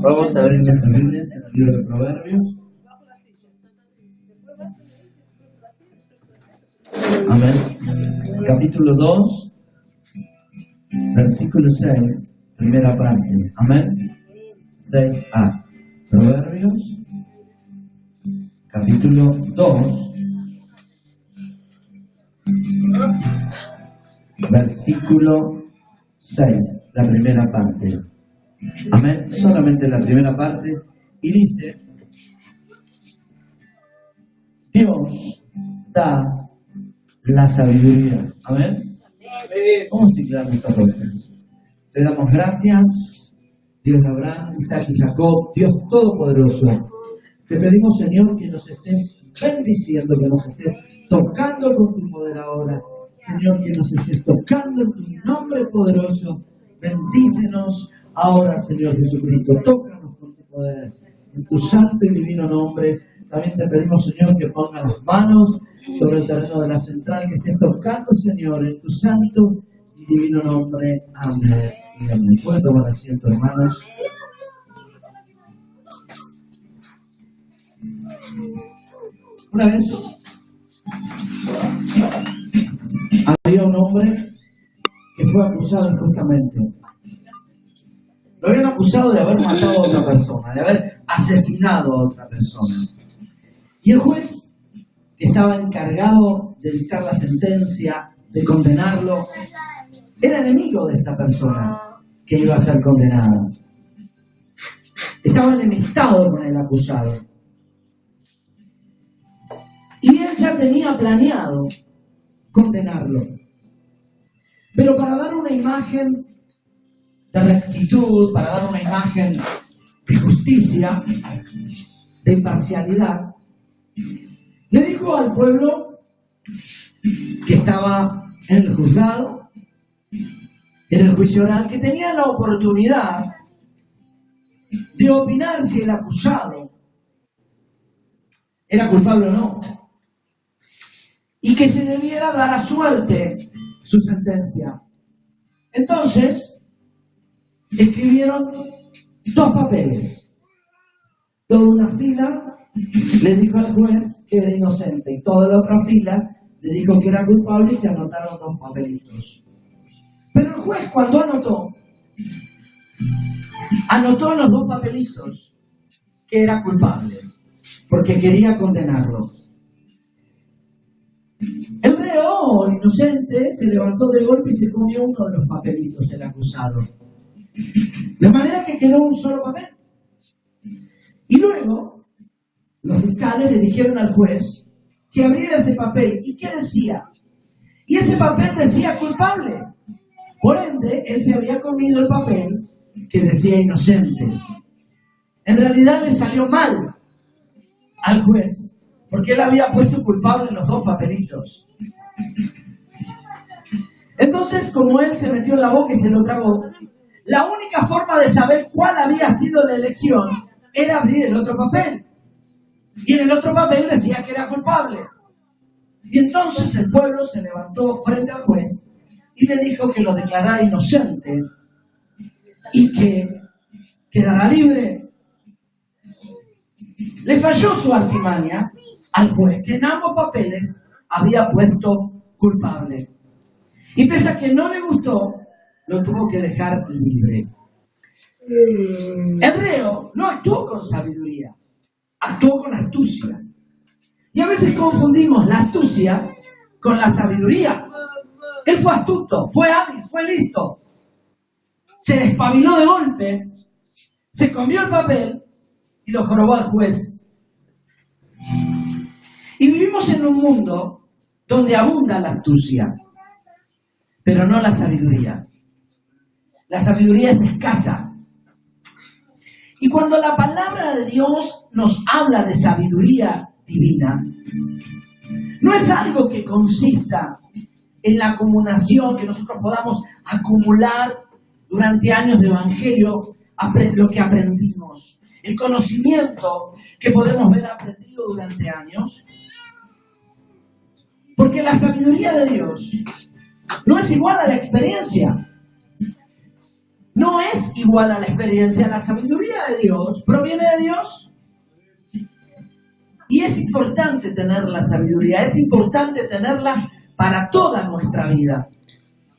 Vamos a ver en nuestras Biblias, en el libro de Proverbios. Amén. Capítulo 2, versículo 6, primera parte. Amén. 6a. Proverbios, capítulo 2, versículo 6, la primera parte. Amén. Solamente la primera parte. Y dice: Dios da la sabiduría. Amén. Vamos a inclinar nuestros rostros. Te damos gracias, Dios de Abraham, Isaac y Jacob, Dios Todopoderoso. Te pedimos, Señor, que nos estés bendiciendo, que nos estés tocando con tu poder ahora. Señor, que nos estés tocando en tu nombre poderoso. Bendícenos ahora, Señor Jesucristo. Tócanos con tu poder, en tu santo y divino nombre. También te pedimos, Señor, que pongas las manos sobre el terreno de la central, que estés tocando, Señor, en tu santo y divino nombre. Amén y amén. Pueden tomar asiento, hermanos. Una vez había un hombre que fue acusado injustamente. Lo habían acusado de haber matado a otra persona, de haber asesinado a otra persona. Y el juez, que estaba encargado de dictar la sentencia, de condenarlo, era enemigo de esta persona que iba a ser condenada. Estaba enemistado con el acusado. Y él ya tenía planeado condenarlo. Pero para dar una imagen de rectitud, para dar una imagen de justicia, de imparcialidad, le dijo al pueblo que estaba en el juzgado, en el juicio oral, que tenía la oportunidad de opinar si el acusado era culpable o no, y que se debiera dar a suerte su sentencia. Entonces, escribieron 2 papeles. Toda una fila le dijo al juez que era inocente y toda la otra fila le dijo que era culpable y se anotaron 2 papelitos. Pero el juez, cuando anotó en los 2 papelitos que era culpable, porque quería condenarlo. El reo, el inocente, se levantó de golpe y se comió uno de los papelitos, el acusado. De manera que quedó un solo papel. Y luego, los fiscales le dijeron al juez que abriera ese papel. ¿Y qué decía? Y ese papel decía culpable. Por ende, él se había comido el papel que decía inocente. En realidad le salió mal al juez, porque él había puesto culpable en los 2 papelitos. Entonces, como él se metió en la boca y se lo tragó, la única forma de saber cuál había sido la elección era abrir el otro papel. Y en el otro papel decía que era culpable. Y entonces el pueblo se levantó frente al juez y le dijo que lo declarara inocente y que quedará libre. Le falló su artimaña al juez, que en ambos papeles había puesto culpable. Y pese a que no le gustó, lo tuvo que dejar libre. El reo no actuó con sabiduría, actuó con astucia. Y a veces confundimos la astucia con la sabiduría. Él fue astuto, fue hábil, fue listo. Se despabiló de golpe, se comió el papel y lo jorobó al juez. Y vivimos en un mundo donde abunda la astucia, pero no la sabiduría. La sabiduría es escasa. Y cuando la palabra de Dios nos habla de sabiduría divina, no es algo que consista en la acumulación, que nosotros podamos acumular durante años de evangelio lo que aprendimos, el conocimiento que podemos ver aprendido durante años, Porque la sabiduría de Dios no es igual a la experiencia. No es igual a la experiencia. La sabiduría de Dios proviene de Dios. Y es importante tener la sabiduría. Es importante tenerla para toda nuestra vida.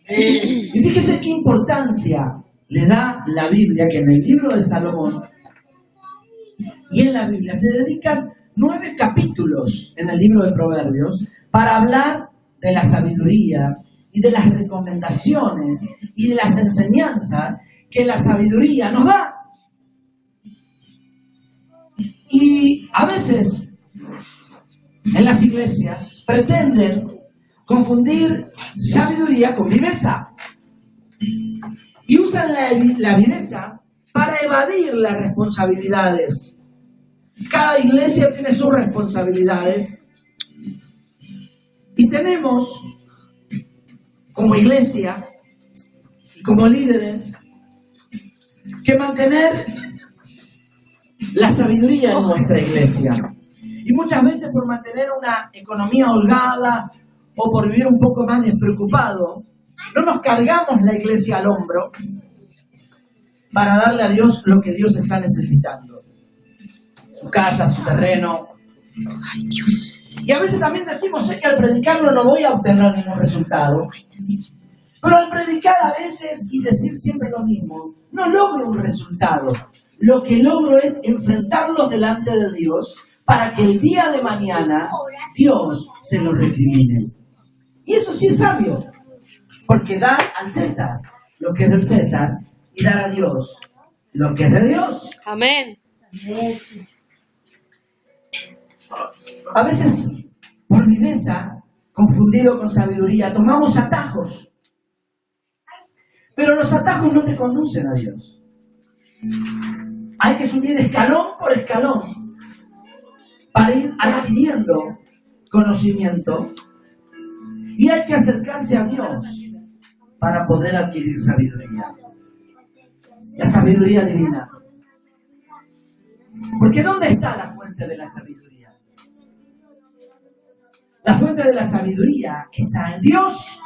Y fíjese qué importancia le da la Biblia, que en el libro de Salomón y en la Biblia se dedican 9 capítulos en el libro de Proverbios para hablar de la sabiduría y de las recomendaciones y de las enseñanzas que la sabiduría nos da. Y a veces en las iglesias pretenden confundir sabiduría con viveza. Y usan la viveza para evadir las responsabilidades. Cada iglesia tiene sus responsabilidades. Y tenemos, como iglesia y como líderes, que mantener la sabiduría en nuestra iglesia. Y muchas veces por mantener una economía holgada o por vivir un poco más despreocupado, no nos cargamos la iglesia al hombro para darle a Dios lo que Dios está necesitando. Su casa, su terreno. Y a veces también decimos, sé que al predicarlo no voy a obtener ningún resultado. Pero al predicar a veces y decir siempre lo mismo, no logro un resultado. Lo que logro es enfrentarlos delante de Dios para que el día de mañana Dios se los recrimine. Y eso sí es sabio, porque dar al César lo que es del César y dar a Dios lo que es de Dios. Amén. A veces, por viveza, confundido con sabiduría, tomamos atajos. Pero los atajos no te conducen a Dios. Hay que subir escalón por escalón para ir adquiriendo conocimiento. Y hay que acercarse a Dios para poder adquirir sabiduría. La sabiduría divina. Porque ¿dónde está la fuente de la sabiduría? La fuente de la sabiduría está en Dios.